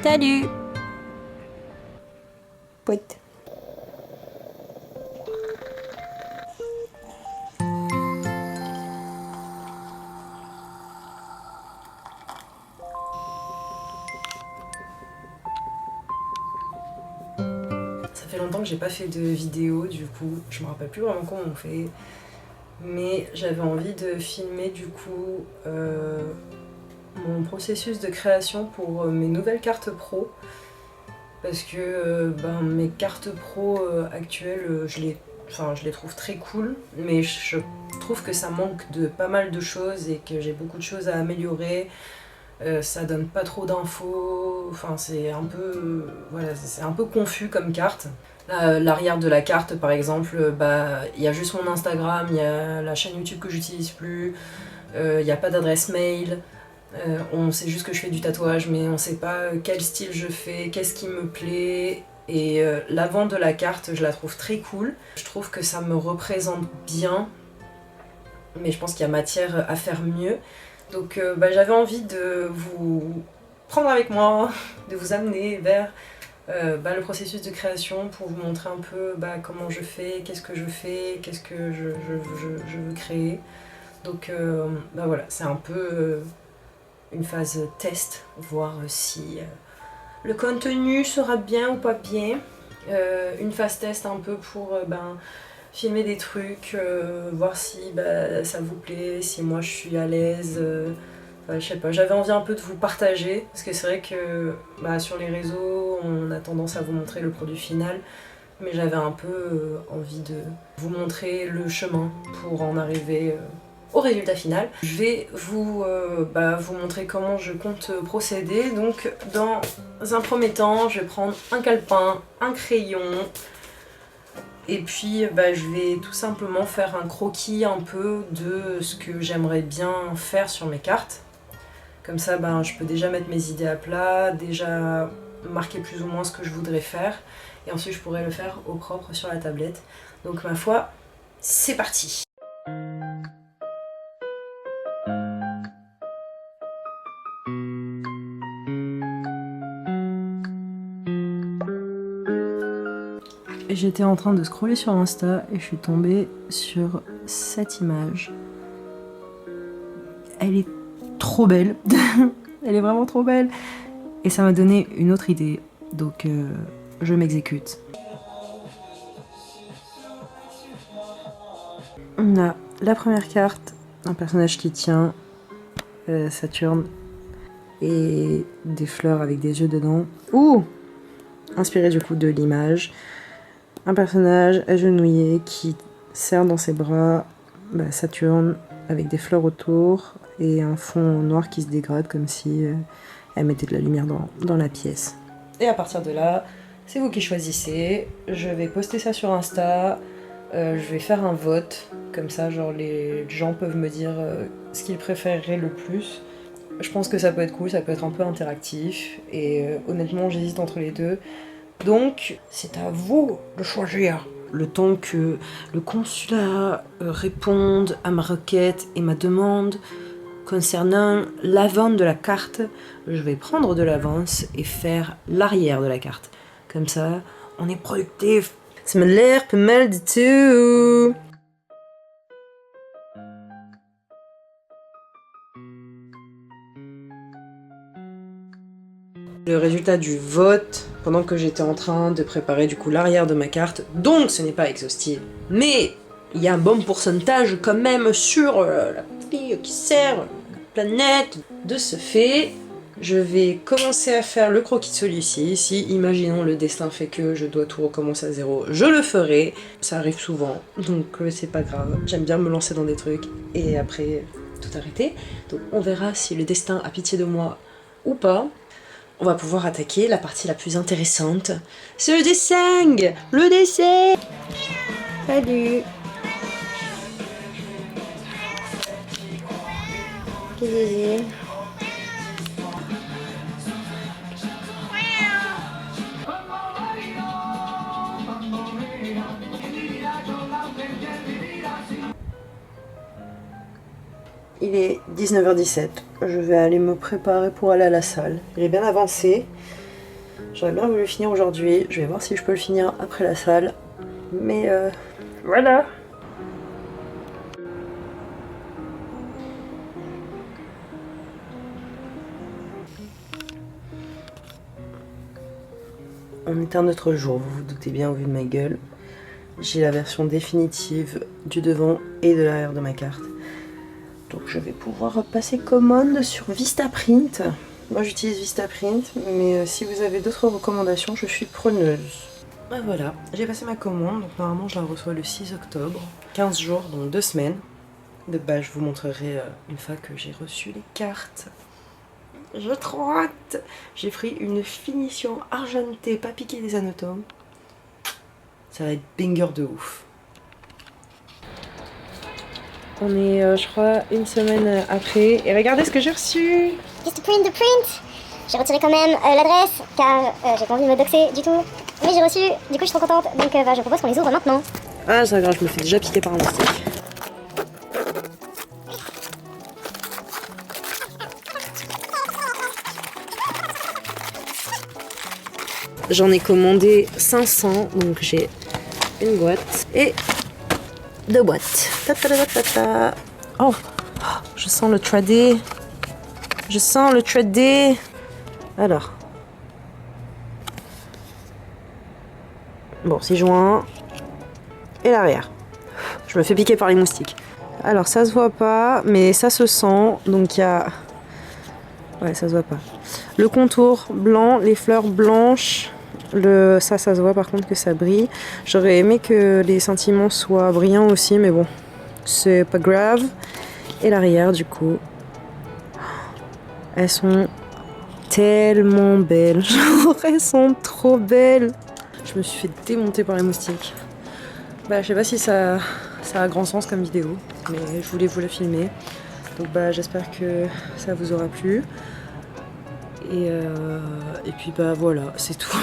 Salut. Poète. Ça fait longtemps que j'ai pas fait de vidéo, du coup, je me rappelle plus vraiment comment on fait. Mais j'avais envie de filmer du coup mon processus de création pour mes nouvelles cartes pro. Parce que mes cartes pro actuelles, je les trouve très cool, mais je trouve que ça manque de pas mal de choses et que j'ai beaucoup de choses à améliorer. Ça donne pas trop d'infos, enfin c'est un peu, voilà, c'est un peu confus comme carte. L'arrière de la carte par exemple, il y a juste mon Instagram, il y a la chaîne YouTube que j'utilise plus, il n'y a pas d'adresse mail, on sait juste que je fais du tatouage mais on sait pas quel style je fais, qu'est-ce qui me plaît. Et l'avant de la carte, je la trouve très cool. Je trouve que ça me représente bien, mais je pense qu'il y a matière à faire mieux. Donc j'avais envie de vous prendre avec moi, de vous amener vers le processus de création pour vous montrer un peu comment je fais, qu'est-ce que je fais, qu'est-ce que je veux créer. Donc voilà, c'est un peu une phase test, voir si le contenu sera bien ou pas bien. Une phase test un peu pour filmer des trucs, voir si ça vous plaît, si moi je suis à l'aise. Je sais pas, j'avais envie un peu de vous partager, parce que c'est vrai que sur les réseaux, on a tendance à vous montrer le produit final, mais j'avais un peu envie de vous montrer le chemin pour en arriver au résultat final. Je vais vous montrer comment je compte procéder. Donc dans un premier temps, je vais prendre un calepin, un crayon, et puis je vais tout simplement faire un croquis un peu de ce que j'aimerais bien faire sur mes cartes. Comme ça, je peux déjà mettre mes idées à plat, déjà marquer plus ou moins ce que je voudrais faire. Et ensuite, je pourrais le faire au propre sur la tablette. Donc ma foi, c'est parti! J'étais en train de scroller sur Insta et je suis tombée sur cette image. Elle est trop belle. Elle est vraiment trop belle. Et ça m'a donné une autre idée. Donc je m'exécute. On a la première carte, un personnage qui tient Saturne et des fleurs avec des yeux dedans. Ouh! Inspiré du coup de l'image. Un personnage agenouillé qui serre dans ses bras Saturne avec des fleurs autour et un fond noir qui se dégrade comme si elle mettait de la lumière dans la pièce. Et à partir de là, c'est vous qui choisissez. Je vais poster ça sur Insta. Je vais faire un vote. Comme ça, genre les gens peuvent me dire ce qu'ils préféreraient le plus. Je pense que ça peut être cool, ça peut être un peu interactif. Et honnêtement, j'hésite entre les deux. Donc, c'est à vous de choisir. Le temps que le consulat réponde à ma requête et ma demande concernant l'avant de la carte, je vais prendre de l'avance et faire l'arrière de la carte. Comme ça, on est productif. Ça m'a l'air pas mal du tout. Le résultat du vote, pendant que j'étais en train de préparer du coup l'arrière de ma carte, donc ce n'est pas exhaustif, mais il y a un bon pourcentage quand même sur la fille qui sert la planète. De ce fait, je vais commencer à faire le croquis de celui-ci. Si, imaginons, le destin fait que je dois tout recommencer à zéro, je le ferai. Ça arrive souvent, donc c'est pas grave. J'aime bien me lancer dans des trucs et après tout arrêter. Donc on verra si le destin a pitié de moi ou pas. On va pouvoir attaquer la partie la plus intéressante. C'est le dessin! Le dessin! Salut. Qu'est-ce que c'est? Il est 19h17. Je vais aller me préparer pour aller à la salle. Il est bien avancé. J'aurais bien voulu finir aujourd'hui. Je vais voir si je peux le finir après la salle. Mais voilà. On est un autre jour, vous vous doutez bien au vu de ma gueule. J'ai la version définitive du devant et de l'arrière de ma carte. Donc je vais pouvoir passer commande sur Vistaprint. Moi j'utilise Vistaprint, mais si vous avez d'autres recommandations, je suis preneuse. Ben voilà, j'ai passé ma commande, donc normalement je la reçois le 6 octobre. 15 jours, donc 2 semaines. Bah, je vous montrerai une fois que j'ai reçu les cartes. J'ai trop hâte. J'ai pris une finition argentée, pas piqué des anatomes. Ça va être banger de ouf. On est, je crois, une semaine après. Et regardez ce que j'ai reçu. Just to print the print. J'ai retiré quand même l'adresse car j'ai pas envie de me doxer du tout. Mais j'ai reçu, du coup je suis trop contente. Donc je propose qu'on les ouvre maintenant. Ah, c'est grave, je me fais déjà piquer par un moustique. J'en ai commandé 500, donc j'ai une boîte et 2 boîtes. Oh, je sens le 3D. Je sens le 3D. Alors. Bon, 6 joints. Et l'arrière. Je me fais piquer par les moustiques. Alors, ça se voit pas, mais ça se sent. Donc, il y a... Ouais, ça se voit pas. Le contour blanc, les fleurs blanches. Ça se voit par contre que ça brille. J'aurais aimé que les sentiments soient brillants aussi, mais bon, c'est pas grave. Et l'arrière, du coup, elles sont tellement belles. Genre, elles sont trop belles. Je me suis fait démonter par les moustiques. Bah, je sais pas si ça a grand sens comme vidéo, mais je voulais vous la filmer. Donc bah, j'espère que ça vous aura plu. Et puis bah voilà, c'est tout.